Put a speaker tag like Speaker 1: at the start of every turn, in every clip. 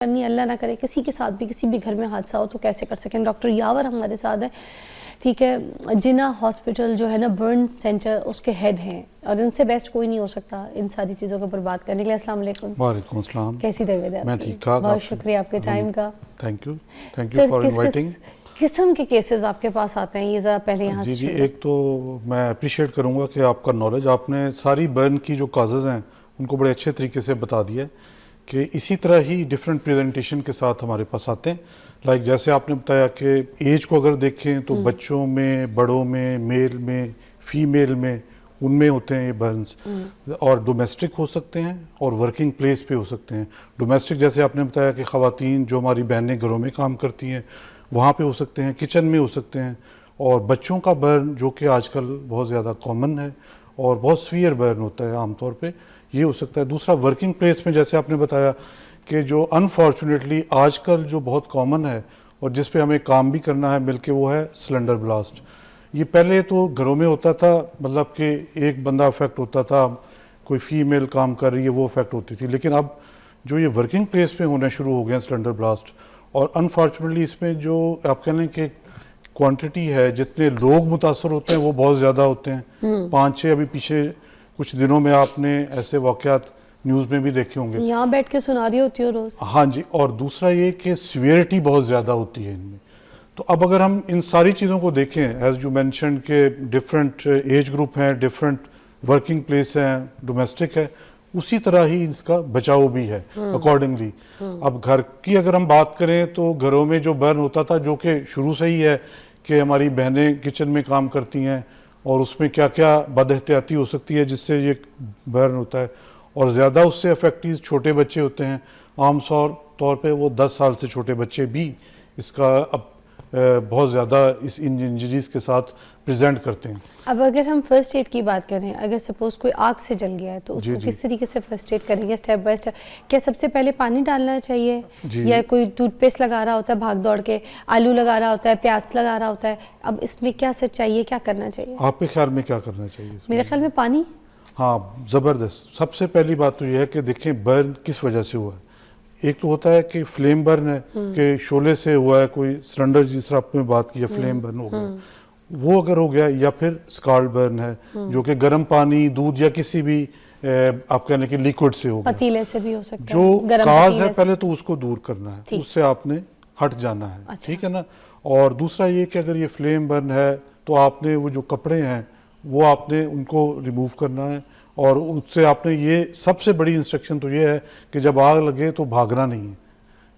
Speaker 1: करनी, अल्लाह ना करे किसी के साथ भी किसी भी घर में हादसा हो तो कैसे कर सकें। डॉक्टर यावर हमारे साथ है, ठीक है, जिना हॉस्पिटल जो है ना बर्न सेंटर, उसके हेड हैं और इनसे बेस्ट कोई नहीं हो सकता इन सारी चीज़ों के ऊपर बात करने के लिए। अस्सलाम वालेकुम।
Speaker 2: वालेकुम अस्सलाम।
Speaker 1: कैसी तबीयत है?
Speaker 2: मैं ठीक ठाक।
Speaker 1: बहुत शुक्रिया आपके टाइम का।
Speaker 2: Thank you for inviting.
Speaker 1: किस्म के केसेस आपके पास आते हैं, ये ज़रा पहले यहाँ से
Speaker 2: जी, एक तो मैं अप्रिशिएट करूँगा कि आपका नॉलेज, आपने सारी बर्न की जो काजेज़ हैं उनको बड़े अच्छे तरीके से बता दिया है कि इसी तरह ही डिफरेंट प्रेजेंटेशन के साथ हमारे पास आते हैं। लाइक जैसे आपने बताया कि एज को अगर देखें तो बच्चों में, बड़ों में, मेल में, फीमेल में, उनमें होते हैं ये बर्न्स, और डोमेस्टिक हो सकते हैं और वर्किंग प्लेस पे हो सकते हैं। डोमेस्टिक जैसे आपने बताया कि ख़वातीन जो हमारी बहनें घरों में काम करती हैं वहाँ पे हो सकते हैं, किचन में हो सकते हैं, और बच्चों का बर्न जो कि आजकल बहुत ज़्यादा कॉमन है और बहुत सीवियर बर्न होता है आमतौर पे, ये हो सकता है। दूसरा वर्किंग प्लेस में जैसे आपने बताया कि जो अनफॉर्चुनेटली आजकल जो बहुत कॉमन है और जिस पे हमें काम भी करना है मिलके, वो है सिलेंडर ब्लास्ट। ये पहले तो घरों में होता था, मतलब कि एक बंदा अफेक्ट होता था, कोई फीमेल काम कर रही है वो अफेक्ट होती थी, लेकिन अब जो ये वर्किंग प्लेस पे होने शुरू हो गए हैं सिलेंडर ब्लास्ट, और अनफॉर्चुनेटली इसमें जो आप कह लें कि क्वांटिटी है, जितने लोग मुतासर होते हैं वो बहुत ज़्यादा होते हैं। 5-6 अभी पीछे कुछ दिनों में आपने ऐसे वाक़यात न्यूज़ में भी देखे होंगे,
Speaker 1: यहाँ बैठ के सुना रही होती हो रोज़।
Speaker 2: हाँ जी। और दूसरा ये कि सीवियरिटी बहुत ज़्यादा होती है इनमें। तो अब अगर हम इन सारी चीज़ों को देखें, एज यू मेंशन के डिफरेंट एज ग्रुप हैं, डिफरेंट वर्किंग प्लेस हैं, डोमेस्टिक है, उसी तरह ही इसका बचाव भी है अकॉर्डिंगली। अब घर की अगर हम बात करें तो घरों में जो बर्न होता था, जो कि शुरू से ही है कि हमारी बहनें किचन में काम करती हैं और उसमें क्या क्या बदएहतियाती हो सकती है जिससे ये बर्न होता है, और ज़्यादा उससे अफेक्टिव छोटे बच्चे होते हैं। आम तौर पे वो 10 साल से छोटे बच्चे भी इसका अब बहुत ज़्यादा इस इंजरीज के साथ प्रेजेंट करते हैं।
Speaker 1: अब अगर हम फर्स्ट एड की बात करें, अगर सपोज कोई आग से जल गया है तो उसको किस तरीके से फर्स्ट एड करेंगे स्टेप बाय स्टेप? क्या सबसे पहले पानी डालना चाहिए, या कोई टूथपेस्ट लगा रहा होता है भाग दौड़ के, आलू लगा रहा होता है, प्याज लगा रहा होता है, अब इसमें क्या सच्चाई है, क्या करना चाहिए?
Speaker 2: आपके ख्याल में क्या करना चाहिए?
Speaker 1: मेरे ख्याल में पानी।
Speaker 2: हाँ, ज़बरदस्त। सबसे पहली बात तो यह है कि देखें बर्न किस वजह से हुआ है। एक तो होता है कि फ्लेम बर्न है, कि शोले से हुआ है, कोई सिलेंडर जिस तरह आपने बात की, फ्लेम बर्न हो गया, वो अगर हो गया, या फिर स्काल्ड बर्न है जो कि गर्म पानी, दूध या किसी भी आप कहने के लिक्विड से हो गया,
Speaker 1: पतीले से भी हो सकता है।
Speaker 2: जो काज है पहले तो उसको दूर करना है, उससे आपने हट जाना है। अच्छा। ठीक है ना। और दूसरा ये कि अगर ये फ्लेम बर्न है तो आपने वो जो कपड़े हैं वो आपने उनको रिमूव करना है, और उससे आपने, ये सबसे बड़ी इंस्ट्रक्शन तो ये है कि जब आग लगे तो भागना नहीं है।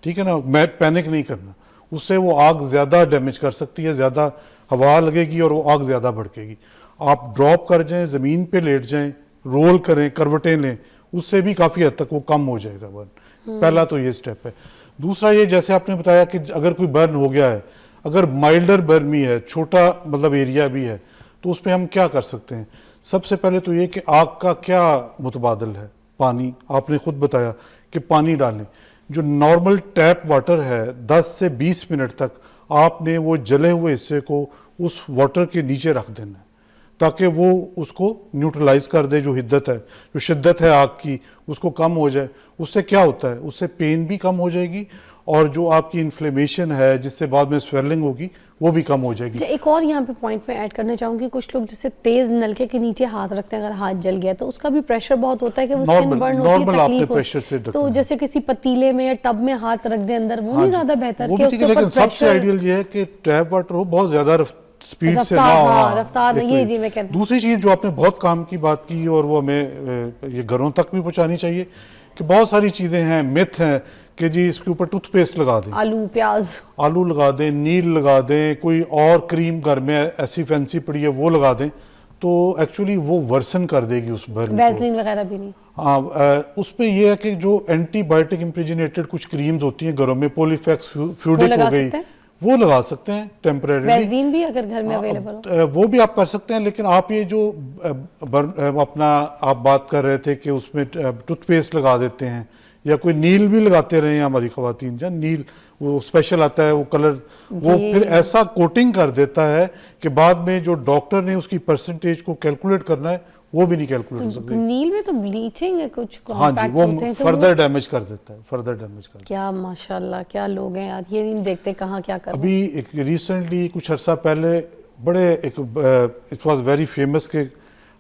Speaker 2: ठीक है ना, मैं पैनिक नहीं करना, उससे वो आग ज़्यादा डैमेज कर सकती है, ज़्यादा हवा लगेगी और वो आग ज़्यादा भड़केगी। आप ड्रॉप कर जाएं, ज़मीन पे लेट जाएं, रोल करें, करवटें लें, उससे भी काफ़ी हद तक वो कम हो जाएगा बर्न। पहला तो ये स्टेप है। दूसरा ये, जैसे आपने बताया कि अगर कोई बर्न हो गया है, अगर माइल्डर बर्न भी है, छोटा मतलब एरिया भी है, तो उस पर हम क्या कर सकते हैं? सबसे पहले तो ये कि आग का क्या मुतबादल है, पानी। आपने खुद बताया कि पानी डालें। जो नॉर्मल टैप वाटर है 10 से 20 मिनट तक आपने वो जले हुए हिस्से को उस वाटर के नीचे रख देना है, ताकि वो उसको न्यूट्रलाइज कर दे, जो हिद्दत है, जो शिद्दत है आग की, उसको कम हो जाए। उससे क्या होता है, उससे पेन भी कम हो जाएगी, और जो आपकी इन्फ्लेमेशन है जिससे बाद में स्वेलिंग होगी वो भी कम हो जाएगी।
Speaker 1: एक और यहाँ पे पॉइंट में ऐड करना चाहूँगी, कुछ लोग जैसे तेज नलके के नीचे हाथ रखते हैं, अगर हाथ जल गया तो उसका भी प्रेशर बहुत होता है कि वो स्किन बर्न होती है, तकलीफ होती है। तो जैसे किसी पतीले में या टब में हाथ रख दे अंदर, वो नहीं ज्यादा बेहतर?
Speaker 2: वो भी ठीक है, लेकिन सबसे आइडियल ये है कि टैप वाटर हो, बहुत ज्यादा स्पीड से ना हो,
Speaker 1: रफ्तार नहीं। ये जी मैं कहती हूं।
Speaker 2: दूसरी चीज जो आपने बहुत काम की बात की, और वो हमें ये घरों तक भी पहुंचानी चाहिए, कि बहुत सारी चीजें हैं, मिथ हैं कि जी इसके ऊपर टूथपेस्ट लगा दें, आलू लगा दें, नील लगा दें, कोई और क्रीम घर में ऐसी फैंसी पड़ी है वो लगा दें, तो एक्चुअली वो वर्सन कर देगी उस बर्न को।
Speaker 1: वैसलीन वगैरह भी नहीं।
Speaker 2: हाँ, उसमें ये है कि जो एंटीबायोटिक इम्प्रेजिनेटेड कुछ क्रीम्स होती हैं घरों में, पॉलीफैक्स फ्यूडिक हो गई, वो लगा सकते हैं टेम्परेरी।
Speaker 1: वैसलीन भी अगर घर में अवेलेबल हो
Speaker 2: वो भी आप कर सकते हैं, लेकिन आप ये जो अपना आप बात कर रहे थे कि उसमें टूथपेस्ट लगा देते हैं, या कोई नील भी लगाते रहे हैं हमारी ख़वातीन, जब नील वो स्पेशल आता है, वो कलर, वो फिर ऐसा कोटिंग कर देता है कि बाद में जो डॉक्टर ने उसकी परसेंटेज को कैलकुलेट करना है वो भी नहीं कैलकुलेट हो सकती।
Speaker 1: नील में तो ब्लीचिंग है, कुछ
Speaker 2: हाँ जी,
Speaker 1: कॉम्पैक्ट
Speaker 2: वो
Speaker 1: होते हैं तो
Speaker 2: फर्दर डैमेज कर देता है, फर्दर डैमेज कर देता
Speaker 1: क्या माशाल्लाह क्या लोग हैं यार, ये नहीं देखते कहाँ क्या कर
Speaker 2: है।
Speaker 1: रहे हैं।
Speaker 2: अभी एक रिसेंटली कुछ अर्सा पहले बड़े एक इट वाज वेरी फेमस के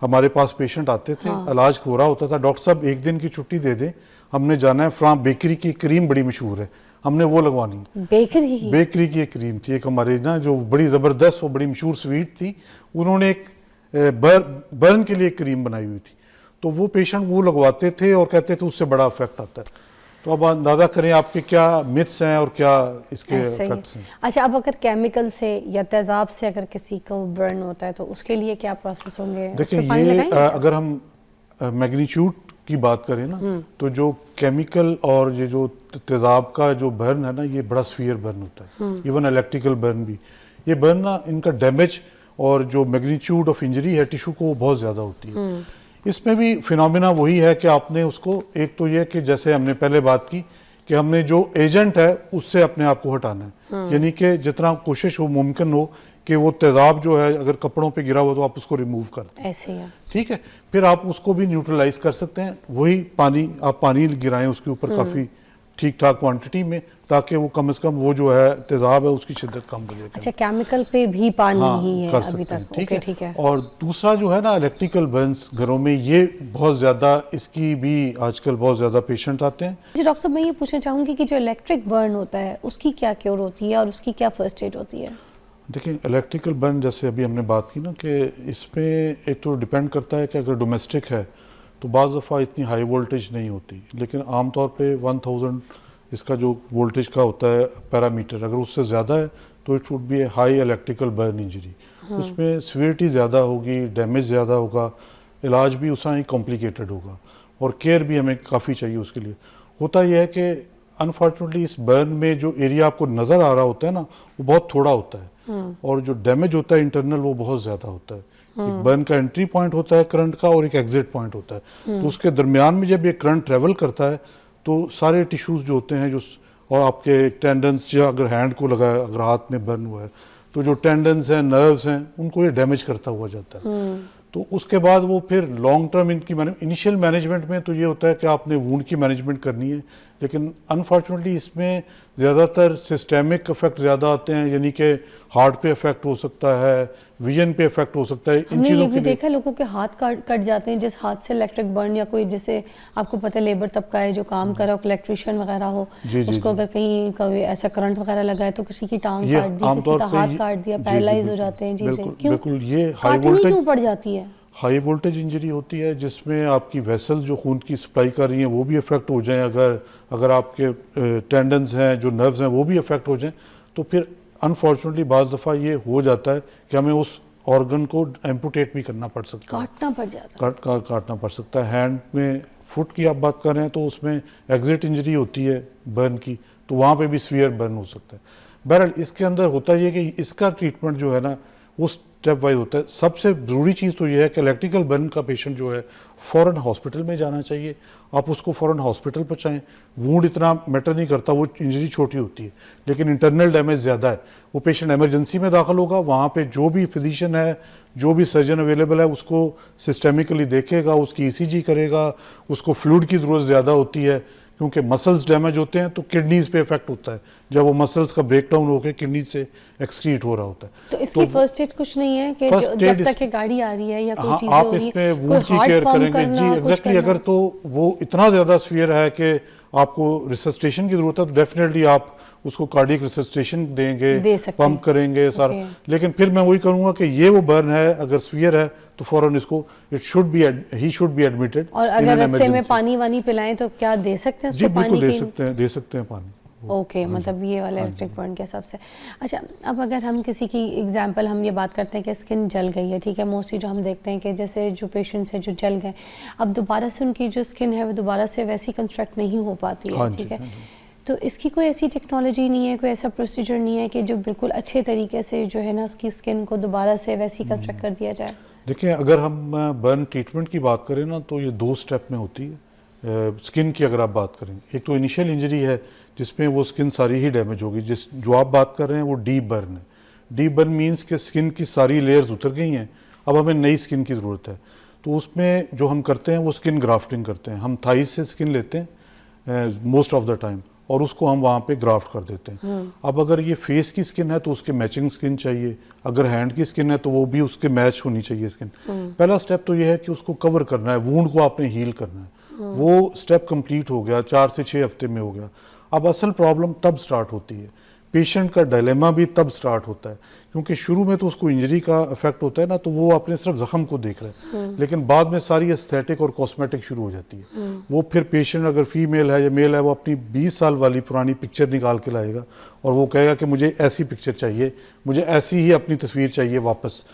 Speaker 2: हमारे पास पेशेंट आते थे, इलाज हो रहा होता था, डॉक्टर साहब एक दिन की छुट्टी दे दें, हमने जाना है फ्राम बेकरी की क्रीम बड़ी मशहूर है, हमने वो लगवानी है। बेकरी की एक क्रीम थी, एक हमारी ना जो बड़ी ज़बरदस्त, वो बड़ी मशहूर स्वीट थी, उन्होंने एक बर्न के लिए एक क्रीम बनाई हुई थी, तो वो पेशेंट वो लगवाते थे और कहते थे उससे बड़ा इफेक्ट आता है। तो अब अंदाज़ा करें आपके क्या मिथ्स हैं और क्या इसके इफेक्ट्स हैं।
Speaker 1: अच्छा, अब अगर केमिकल से या तेजाब से अगर किसी को बर्न होता है तो उसके लिए क्या प्रोसेस होंगे?
Speaker 2: देखिए ये अगर हम मैग्नीट्यूड की बात करें ना, तो जो केमिकल और ये जो तेजाब का जो बर्न है ना, ये बड़ा स्फीयर बर्न होता है, इवन इलेक्ट्रिकल बर्न भी। ये बर्न ना, इनका डैमेज और जो मैग्नीट्यूड ऑफ इंजरी है टिश्यू को, बहुत ज़्यादा होती है। इसमें भी फिनोमिना वही है कि आपने उसको, एक तो ये कि जैसे हमने पहले बात की कि हमने जो एजेंट है उससे अपने आप को हटाना है, यानी कि जितना कोशिश हो, मुमकिन हो कि वो तेजाब जो है अगर कपड़ों पे गिरा हुआ तो आप उसको रिमूव कर दें,
Speaker 1: ऐसे ही।
Speaker 2: ठीक है। फिर आप उसको भी न्यूट्रलाइज कर सकते हैं, वही पानी, आप पानी गिराएं उसके ऊपर काफ़ी ठीक ठाक क्वांटिटी में, ताकि वो कम से कम वो जो है तेजाब है उसकी शिद्दत कम कर
Speaker 1: अच्छा, केमिकल पे भी पानी ही है
Speaker 2: कर
Speaker 1: अभी
Speaker 2: सकते हैं,
Speaker 1: तक। ठीक है।
Speaker 2: और दूसरा जो है ना, इलेक्ट्रिकल बर्न्स घरों में, ये बहुत ज़्यादा, इसकी भी आजकल बहुत ज़्यादा पेशेंट आते हैं।
Speaker 1: जी डॉक्टर साहब, मैं ये पूछना चाहूँगी कि जो इलेक्ट्रिक बर्न होता है उसकी क्या क्योर होती है और उसकी क्या फर्स्ट एड होती है?
Speaker 2: देखिए इलेक्ट्रिकल बर्न, जैसे अभी हमने बात की ना, कि इसमें एक तो डिपेंड करता है कि अगर डोमेस्टिक है तो बाज़ दफ़ा इतनी हाई वोल्टेज नहीं होती, लेकिन आमतौर पे 1000 इसका जो वोल्टेज का होता है पैरामीटर, अगर उससे ज़्यादा है तो it would be A high electrical burn injury. उसमें सीवियरिटी ज़्यादा होगी, डैमेज ज़्यादा होगा, इलाज भी उतना ही कॉम्प्लिकेटेड होगा और केयर भी हमें काफ़ी चाहिए उसके लिए। होता यह है कि अनफॉर्चुनेटली इस बर्न में जो एरिया आपको नज़र आ रहा होता है ना, वो बहुत थोड़ा होता है, और जो डैमेज होता है इंटरनल, वो बहुत ज़्यादा होता है। एक बर्न का एंट्री पॉइंट होता है करंट का, और एक एग्जिट पॉइंट होता है, तो उसके दरमियान में जब ये करंट ट्रेवल करता है तो सारे टिश्यूज़ जो होते हैं, जो और आपके टेंडन्स, या अगर हैंड को लगा है, अगर हाथ में बर्न हुआ है, तो जो टेंडन्स हैं, नर्व्स हैं, उनको ये डैमेज करता हुआ जाता है। तो उसके बाद वो फिर लॉन्ग टर्म इनकी इनिशियल मैनेजमेंट में तो ये होता है कि आपने वुंड की मैनेजमेंट करनी है, लेकिन अनफॉर्चुनेटली इसमें ज़्यादातर सिस्टेमिक इफेक्ट ज़्यादा आते हैं, यानी कि हार्ट पे इफेक्ट हो सकता है, विजन पे इफेक्ट हो सकता है। इन चीज़ों
Speaker 1: ये भी देखा है, लोगों के हाथ कट जाते हैं, जिस हाथ से इलेक्ट्रिक बर्न, या कोई जैसे आपको पता है लेबर तबका है जो काम कर रहा हो, इलेक्ट्रिशियन वगैरह हो, उसको अगर कहीं कोई ऐसा करंट वगैरह लगा है तो किसी की टांग काट दी, किसी का हाथ काट दिया, पैरालाइज हो जाते हैं। जी क्यों?
Speaker 2: बिल्कुल, ये
Speaker 1: हाई वोल्टेज पड़ जाती है,
Speaker 2: हाई वोल्टेज इंजरी होती है, जिसमें आपकी वेसल जो खून की सप्लाई कर रही हैं वो भी इफेक्ट हो जाएं, अगर आपके टेंडन्स हैं, जो नर्व्स हैं, वो भी इफेक्ट हो जाएं, तो फिर अनफॉर्चुनेटली बाज़ दफ़ा ये हो जाता है कि हमें उस ऑर्गन को एम्पुटेट भी करना पड़ सकता है,
Speaker 1: काटना पड़ जाता है,
Speaker 2: काटना पड़ सकता है। हैंड में, फुट की आप बात कर रहे हैं तो उसमें एग्जिट इंजरी होती है बर्न की, तो वहाँ पे भी सीवियर बर्न हो सकता है। बहरहाल इसके अंदर होता ये कि इसका ट्रीटमेंट जो है ना, वो स्टेप वाइज होता है। सबसे ज़रूरी चीज़ तो ये है कि इलेक्ट्रिकल बर्न का पेशेंट जो है फ़ौरन हॉस्पिटल में जाना चाहिए, आप उसको फ़ौरन हॉस्पिटल पहुँचाएँ। वूंड इतना मैटर नहीं करता, वो इंजरी छोटी होती है, लेकिन इंटरनल डैमेज ज़्यादा है, वो पेशेंट इमरजेंसी में दाखिल होगा, वहाँ पे जो भी फिजिशियन है, जो भी सर्जन अवेलेबल है, उसको सिस्टेमिकली देखेगा, उसकी ECG करेगा, उसको फ्लूइड की ज़रूरत ज़्यादा होती है, क्योंकि मसल्स डैमेज होते हैं तो किडनीज पे इफेक्ट होता है, जब वो मसल्स का ब्रेकडाउन होकर किडनी से एक्सक्रीट हो रहा होता है।
Speaker 1: तो इसकी फर्स्ट एड कुछ नहीं है कि जब तक ये गाड़ी आ रही है या कोई चीज़
Speaker 2: आप इसमें वुंड की केयर करेंगे जी, एग्जैक्टली। अगर तो वो इतना ज़्यादा सीवियर है कि आपको रिससिटेशन की ज़रूरत है, तो डेफिनेटली आप उसको कार्डियक रिससिटेशन देंगे, पंप करेंगे सारा। लेकिन फिर मैं वही करूँगा कि ये वो बर्न है, अगर सीवियर है तो फौरन इसको ही शुड बी एडमिटेड।
Speaker 1: और अगर रास्ते में पानी वानी पिलाएं तो क्या दे सकते हैं?
Speaker 2: जी बिल्कुल दे सकते हैं पानी।
Speaker 1: ओके, मतलब ये वाला इलेक्ट्रिक बर्न के हिसाब से। अच्छा, अब अगर हम किसी की एग्जांपल, हम ये बात करते हैं कि स्किन जल गई है, ठीक है, मोस्टली जो हम देखते हैं कि जैसे जो पेशेंट्स हैं जो जल गए, अब दोबारा से उनकी जो स्किन है वो दोबारा से वैसी कंस्ट्रक्ट नहीं हो पाती है, ठीक है, तो इसकी कोई ऐसी टेक्नोलॉजी नहीं है, कोई ऐसा प्रोसीजर नहीं है कि जो बिल्कुल अच्छे तरीके से जो है ना उसकी स्किन को दोबारा से वैसी कंस्ट्रक्ट कर दिया जाए?
Speaker 2: देखिए, अगर हम बर्न ट्रीटमेंट की बात करें ना, तो ये 2 स्टेप में होती है। स्किन की अगर आप बात करें, एक तो इनिशियल इंजरी है जिसमें वो स्किन सारी ही डैमेज होगी, जो आप बात कर रहे हैं वो डीप बर्न है। डीप बर्न मीन्स कि स्किन की सारी लेयर्स उतर गई हैं, अब हमें नई स्किन की ज़रूरत है। तो उसमें जो हम करते हैं वो स्किन ग्राफ्टिंग करते हैं। हम थाइस से स्किन लेते हैं मोस्ट ऑफ द टाइम और उसको हम वहाँ पे ग्राफ्ट कर देते हैं। अब अगर ये फेस की स्किन है तो उसके मैचिंग स्किन चाहिए, अगर हैंड की स्किन है तो वो भी उसके मैच होनी चाहिए स्किन। पहला स्टेप तो ये है कि उसको कवर करना है, वूंड को आपने हील करना है। वो स्टेप कंप्लीट हो गया, 4 से 6 हफ्ते में हो गया। अब असल प्रॉब्लम तब स्टार्ट होती है, पेशेंट का डायलेमा भी तब स्टार्ट होता है, क्योंकि शुरू में तो उसको इंजरी का इफेक्ट होता है ना, तो वो अपने सिर्फ जख्म को देख रहा है, लेकिन बाद में सारी एस्थेटिक और कॉस्मेटिक शुरू हो जाती है। वो फिर पेशेंट अगर फीमेल है या मेल है, वो अपनी 20 साल वाली पुरानी पिक्चर निकाल के लाएगा और वो कहेगा कि मुझे ऐसी पिक्चर चाहिए, मुझे ऐसी ही अपनी तस्वीर चाहिए वापस।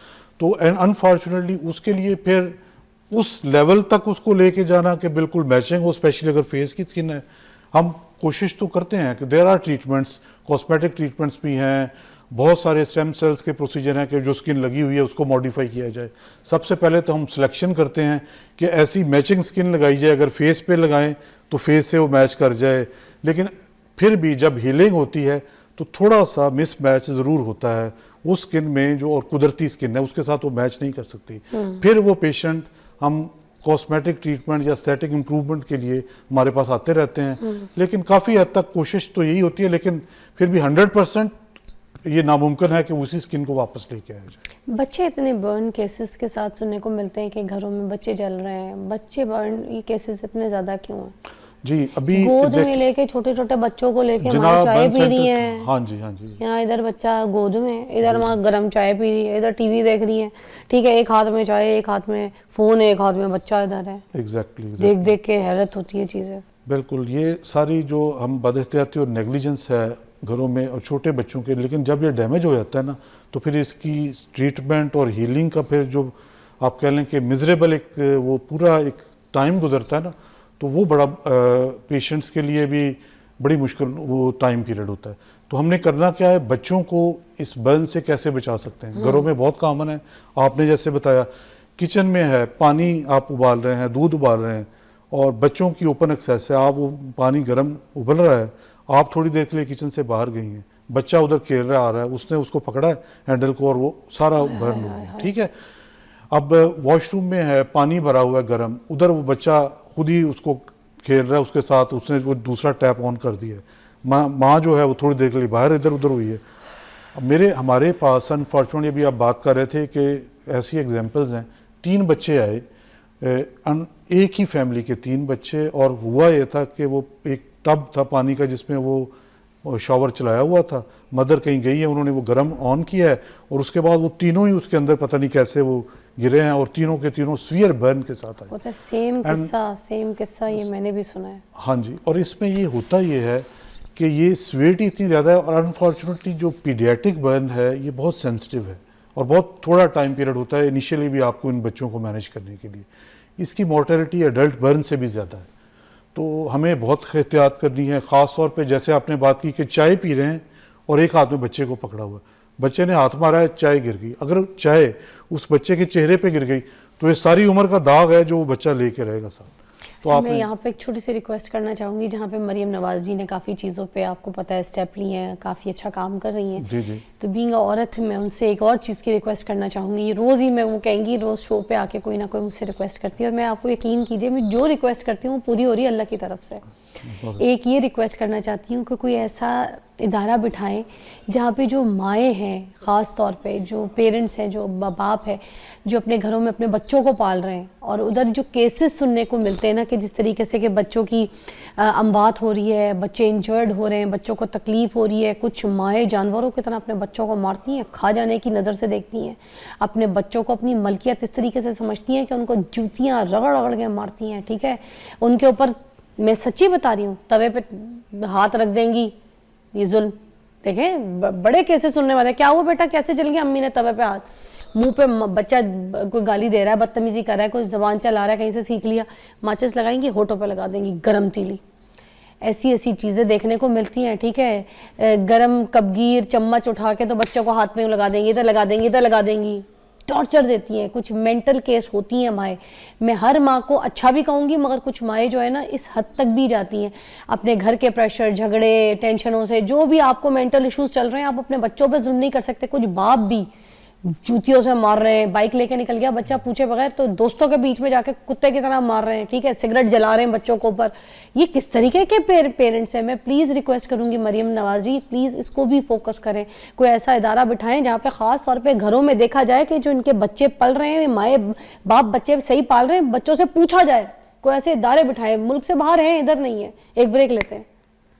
Speaker 2: तो अनफॉर्चुनेटली उसके लिए फिर उस लेवल तक उसको लेके जाना कि बिल्कुल मैचिंग हो, स्पेशली अगर फेस की स्किन है। हम कोशिश तो करते हैं कि there are treatments, cosmetic treatments भी हैं, बहुत सारे स्टेम सेल्स के प्रोसीजर हैं कि जो स्किन लगी हुई है उसको मॉडिफाई किया जाए। सबसे पहले तो हम सिलेक्शन करते हैं कि ऐसी मैचिंग स्किन लगाई जाए, अगर फेस पे लगाएं तो फेस से वो मैच कर जाए, लेकिन फिर भी जब हीलिंग होती है तो थोड़ा सा मिस मैच ज़रूर होता है उस स्किन में, जो और कुदरती स्किन है उसके साथ वो मैच नहीं कर सकती। फिर वो पेशेंट हम कॉस्मेटिक ट्रीटमेंट या एस्थेटिक इम्प्रूवमेंट के लिए हमारे पास आते रहते हैं, लेकिन काफ़ी हद तक कोशिश तो यही होती है, लेकिन फिर भी 100% ये नामुमकिन है कि उसी स्किन को वापस लेके आया जाए।
Speaker 1: बच्चे इतने बर्न केसेस के साथ सुनने को मिलते हैं कि घरों में बच्चे जल रहे हैं, बच्चे बर्न ये केसेस इतने ज़्यादा क्यों हैं?
Speaker 2: जी, अभी
Speaker 1: गोद में लेके छोटे छोटे बच्चों को लेके माँ चाय पी रही है।
Speaker 2: हाँ जी, हाँ जी।
Speaker 1: यहाँ इधर बच्चा गोद में, इधर माँ गर्म चाय पी रही है, इधर टीवी देख रही है, ठीक है, एक हाथ में चाय, एक हाथ में फोन, एक हाथ में बच्चा इधर है।
Speaker 2: एग्जैक्टली
Speaker 1: देख देख के हैरत होती है चीज़ें।
Speaker 2: बिल्कुल, ये सारी जो हम बदएहतियाती और नेग्लिजेंस है घरों में और छोटे बच्चों के, लेकिन जब ये डैमेज हो जाता है ना तो फिर इसकी ट्रीटमेंट और हीलिंग का फिर जो आप कह लें कि मिजरेबल एक वो पूरा एक टाइम गुजरता है ना, तो वो बड़ा पेशेंट्स के लिए भी बड़ी मुश्किल वो टाइम पीरियड होता है। तो हमने करना क्या है, बच्चों को इस बर्न से कैसे बचा सकते हैं। घरों में बहुत कॉमन है, आपने जैसे बताया, किचन में है, पानी आप उबाल रहे हैं, दूध उबाल रहे हैं और बच्चों की ओपन एक्सेस है, आप वो पानी गर्म उबल रहा है, आप थोड़ी देर के लिए किचन से बाहर गई हैं, बच्चा उधर खेल रहा आ रहा है, उसने उसको पकड़ा है हैंडल को और वो सारा बर्न हो गया, ठीक है। अब वॉशरूम में है, पानी भरा हुआ है गर्म, उधर वो बच्चा खुद ही उसको खेल रहा है उसके साथ, उसने वो दूसरा टैप ऑन कर दिया, माँ जो है वो थोड़ी देर के लिए बाहर इधर उधर हुई है। अब हमारे पास अनफॉर्चुनेटली अभी आप बात कर रहे थे कि ऐसी एग्जांपल्स हैं, 3 बच्चे आए, एक ही फैमिली के 3 बच्चे, और हुआ ये था कि वो एक टब था पानी का जिसमें वो शॉवर चलाया हुआ था, मदर कहीं गई है, उन्होंने वो गर्म ऑन किया है और उसके बाद वो तीनों ही उसके अंदर पता नहीं कैसे वो गिरे हैं और तीनों के तीनों सीवियर बर्न के साथ आए।
Speaker 1: सेम किस्सा ये मैंने भी सुना है।
Speaker 2: हाँ जी, और इसमें ये होता ये है कि ये सीवियरिटी इतनी ज़्यादा है और अनफॉर्चुनेटली जो पीडियाट्रिक बर्न है ये बहुत सेंसिटिव है और बहुत थोड़ा टाइम पीरियड होता है इनिशियली भी आपको इन बच्चों को मैनेज करने के लिए। इसकी मोर्टेलिटी एडल्ट बर्न से भी ज़्यादा है, तो हमें बहुत एहतियात करनी है। ख़ास तौर पे जैसे आपने बात की कि चाय पी रहे हैं और एक हाथ में बच्चे को पकड़ा हुआ, बच्चे ने हाथ मारा है, चाय गिर गई, अगर चाय उस बच्चे के चेहरे पे गिर गई तो ये सारी उम्र का दाग है जो वो बच्चा लेके रहेगा साथ।
Speaker 1: तो मैं यहाँ पे एक छोटी सी रिक्वेस्ट करना चाहूँगी, जहाँ पे मरियम नवाज जी ने काफ़ी चीज़ों पे आपको पता है स्टेप लिए हैं, काफ़ी अच्छा काम कर रही हैं
Speaker 2: जी जी।
Speaker 1: तो बीइंग औरत मैं उनसे एक और चीज़ की रिक्वेस्ट करना चाहूँगी। रोज़ ही मैं वो कहेंगी, रोज़ शो पे आके कोई ना कोई मुझसे रिक्वेस्ट करती है और मैं आपको यकीन कीजिए मैं जो रिक्वेस्ट करती हूँ वो पूरी हो रही है अल्लाह की तरफ से। एक ये रिक्वेस्ट करना चाहती हूँ कि कोई ऐसा इदारा बिठाएं जहाँ पे जो माएँ हैं, ख़ास तौर पे जो पेरेंट्स हैं, जो बाप है, जो अपने घरों में अपने बच्चों को पाल रहे हैं, और उधर जो केसेस सुनने को मिलते हैं ना कि जिस तरीके से कि बच्चों की अमवात हो रही है, बच्चे इंजर्ड हो रहे हैं, बच्चों को तकलीफ़ हो रही है, कुछ माएँ जानवरों की तरह अपने बच्चों को मारती हैं, खा जाने की नज़र से देखती हैं, अपने बच्चों को अपनी मलकियत इस तरीके से समझती हैं कि उनको जूतियाँ रगड़ रगड़ के मारती हैं, ठीक है। उनके ऊपर, मैं सच्ची बता रही हूँ, तवे पे हाथ रख देंगी, ये जुल्म। देखें बड़े केसेस सुनने वाले, क्या हुआ बेटा, कैसे जल गया, अम्मी ने तवे पे हाथ, मुंह पे बच्चा कोई गाली दे रहा है, बदतमीजी कर रहा है, कोई जबान चला रहा है, कहीं से सीख लिया, माचिस लगाएंगी, होठों पे लगा देंगी गरम तीली। ऐसी ऐसी चीज़ें देखने को मिलती हैं, ठीक है। गरम कबगीर चम्मच उठा के तो बच्चों को हाथ में लगा देंगी, इधर लगा देंगी, इधर लगा देंगी, टॉर्चर देती हैं। कुछ मेंटल केस होती हैं माएँ, मैं हर माँ को अच्छा भी कहूँगी, मगर कुछ माएँ जो है ना इस हद तक भी जाती हैं अपने घर के प्रेशर, झगड़े, टेंशनों से, जो भी आपको मेंटल इश्यूज चल रहे हैं, आप अपने बच्चों पे जुल्म नहीं कर सकते। कुछ बाप भी जूतियों से मार रहे हैं, बाइक लेके निकल गया बच्चा पूछे बगैर तो दोस्तों के बीच में जाके कुत्ते की तरह मार रहे हैं, ठीक है, सिगरेट जला रहे हैं बच्चों को ऊपर। ये किस तरीके के पेरेंट्स हैं? मैं प्लीज़ रिक्वेस्ट करूंगी मरियम नवाज जी, प्लीज़ इसको भी फोकस करें, कोई ऐसा इदारा बिठाएं जहाँ पे ख़ास तौर पे घरों में देखा जाए कि जो इनके बच्चे पल रहे हैं, माए बाप बच्चे सही पाल रहे हैं, बच्चों से पूछा जाए, कोई ऐसे इदारे बिठाए। मुल्क से बाहर हैं, इधर नहीं है। एक ब्रेक लेते हैं।